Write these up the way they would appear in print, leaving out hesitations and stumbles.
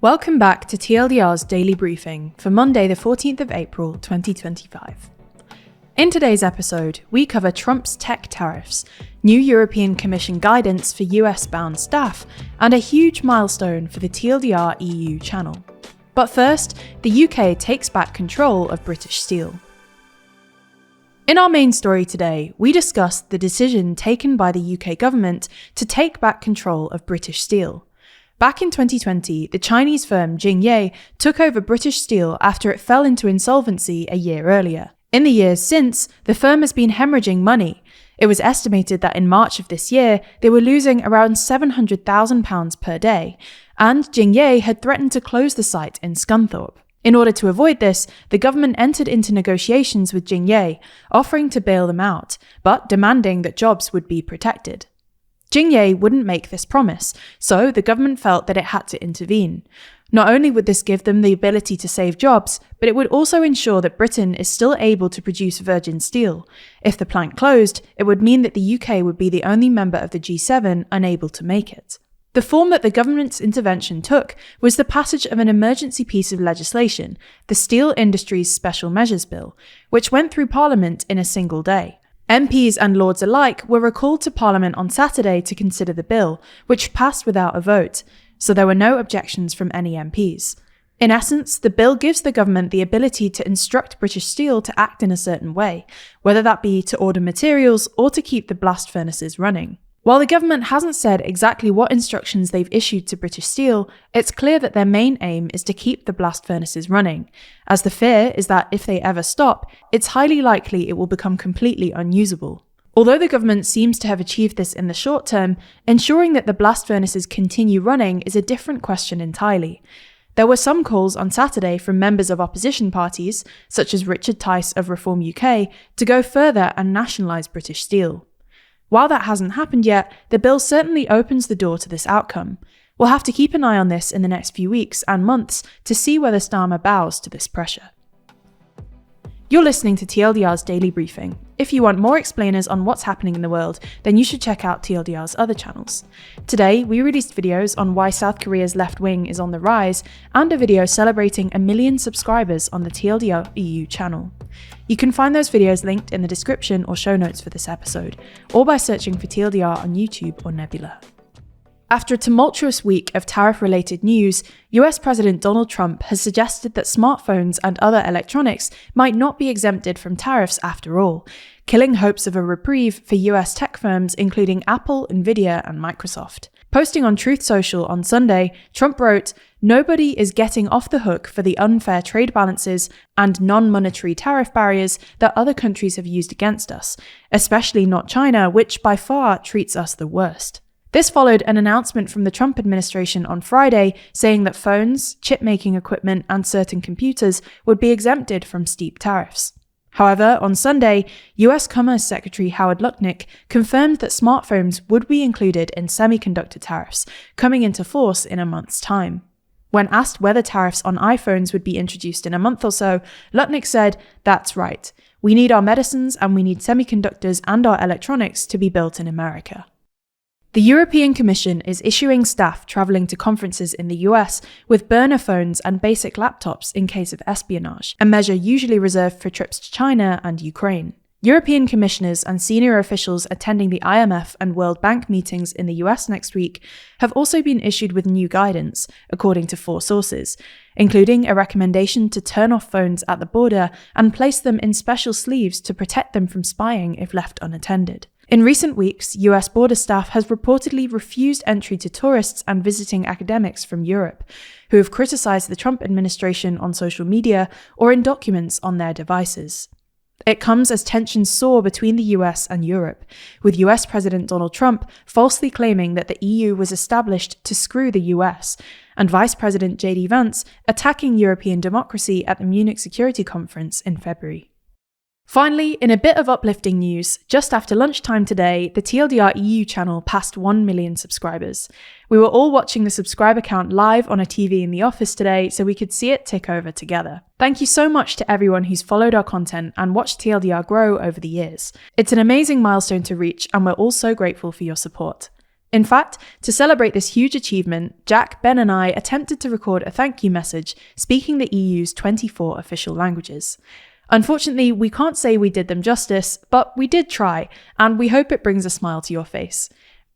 Welcome back to TLDR's daily briefing for Monday, the 14th of April, 2025. In today's episode, we cover Trump's tech tariffs, new European Commission guidance for US-bound staff, and a huge milestone for the TLDR EU channel. But first, the UK takes back control of British Steel. In our main story today, we discuss the decision taken by the UK government to take back control of British Steel. Back in 2020, the Chinese firm Jingye took over British Steel after it fell into insolvency a year earlier. In the years since, the firm has been hemorrhaging money. It was estimated that in March of this year, they were losing around £700,000 per day, and Jingye had threatened to close the site in Scunthorpe. In order to avoid this, the government entered into negotiations with Jingye, offering to bail them out, but demanding that jobs would be protected. Jingye wouldn't make this promise, so the government felt that it had to intervene. Not only would this give them the ability to save jobs, but it would also ensure that Britain is still able to produce virgin steel. If the plant closed, it would mean that the UK would be the only member of the G7 unable to make it. The form that the government's intervention took was the passage of an emergency piece of legislation, the Steel Industries Special Measures Bill, which went through Parliament in a single day. MPs and Lords alike were recalled to Parliament on Saturday to consider the bill, which passed without a vote, so there were no objections from any MPs. In essence, the bill gives the government the ability to instruct British Steel to act in a certain way, whether that be to order materials or to keep the blast furnaces running. While the government hasn't said exactly what instructions they've issued to British Steel, it's clear that their main aim is to keep the blast furnaces running, as the fear is that if they ever stop, it's highly likely it will become completely unusable. Although the government seems to have achieved this in the short term, ensuring that the blast furnaces continue running is a different question entirely. There were some calls on Saturday from members of opposition parties, such as Richard Tice of Reform UK, to go further and nationalise British Steel. While that hasn't happened yet, the bill certainly opens the door to this outcome. We'll have to keep an eye on this in the next few weeks and months to see whether Starmer bows to this pressure. You're listening to TLDR's daily briefing. If you want more explainers on what's happening in the world, then you should check out TLDR's other channels. Today, we released videos on why South Korea's left wing is on the rise, and a video celebrating 1 million subscribers on the TLDR EU channel. You can find those videos linked in the description or show notes for this episode, or by searching for TLDR on YouTube or Nebula. After a tumultuous week of tariff-related news, US President Donald Trump has suggested that smartphones and other electronics might not be exempted from tariffs after all, killing hopes of a reprieve for US tech firms including Apple, Nvidia, and Microsoft. Posting on Truth Social on Sunday, Trump wrote, "Nobody is getting off the hook for the unfair trade balances and non-monetary tariff barriers that other countries have used against us, especially not China, which by far treats us the worst." This followed an announcement from the Trump administration on Friday saying that phones, chip-making equipment, and certain computers would be exempted from steep tariffs. However, on Sunday, US Commerce Secretary Howard Lutnick confirmed that smartphones would be included in semiconductor tariffs, coming into force in a month's time. When asked whether tariffs on iPhones would be introduced in a month or so, Lutnick said, "That's right. We need our medicines and we need semiconductors and our electronics to be built in America." The European Commission is issuing staff travelling to conferences in the US with burner phones and basic laptops in case of espionage, a measure usually reserved for trips to China and Ukraine. European commissioners and senior officials attending the IMF and World Bank meetings in the US next week have also been issued with new guidance, according to 4 sources, including a recommendation to turn off phones at the border and place them in special sleeves to protect them from spying if left unattended. In recent weeks, US border staff has reportedly refused entry to tourists and visiting academics from Europe, who have criticised the Trump administration on social media or in documents on their devices. It comes as tensions soar between the US and Europe, with US President Donald Trump falsely claiming that the EU was established to screw the US, and Vice President JD Vance attacking European democracy at the Munich Security Conference in February. Finally, in a bit of uplifting news, just after lunchtime today, the TLDR EU channel passed 1 million subscribers. We were all watching the subscriber count live on a TV in the office today, so we could see it tick over together. Thank you so much to everyone who's followed our content and watched TLDR grow over the years. It's an amazing milestone to reach, and we're all so grateful for your support. In fact, to celebrate this huge achievement, Jack, Ben and I attempted to record a thank you message speaking the EU's 24 official languages. Unfortunately, we can't say we did them justice, but we did try, and we hope it brings a smile to your face.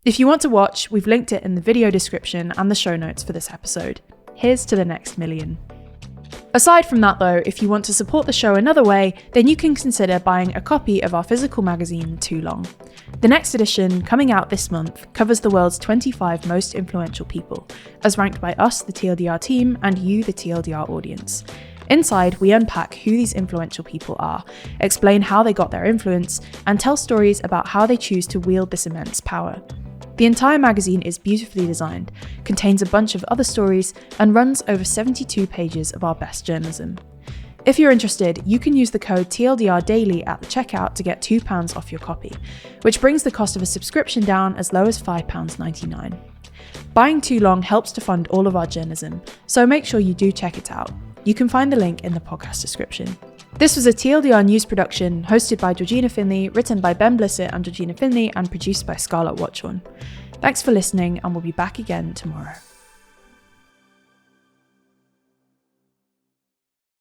If you want to watch, we've linked it in the video description and the show notes for this episode. Here's to the next million. Aside from that though, if you want to support the show another way, then you can consider buying a copy of our physical magazine, Too Long. The next edition, coming out this month, covers the world's 25 most influential people, as ranked by us, the TLDR team, and you, the TLDR audience. Inside, we unpack who these influential people are, explain how they got their influence, and tell stories about how they choose to wield this immense power. The entire magazine is beautifully designed, contains a bunch of other stories, and runs over 72 pages of our best journalism. If you're interested, you can use the code TLDR Daily at the checkout to get £2 off your copy, which brings the cost of a subscription down as low as £5.99. Buying Too Long helps to fund all of our journalism, so make sure you do check it out. You can find the link in the podcast description. This was a TLDR news production hosted by Georgina Findlay, written by Ben Blissett and Georgina Findlay, and produced by Scarlett Watchorn. Thanks for listening, and we'll be back again tomorrow.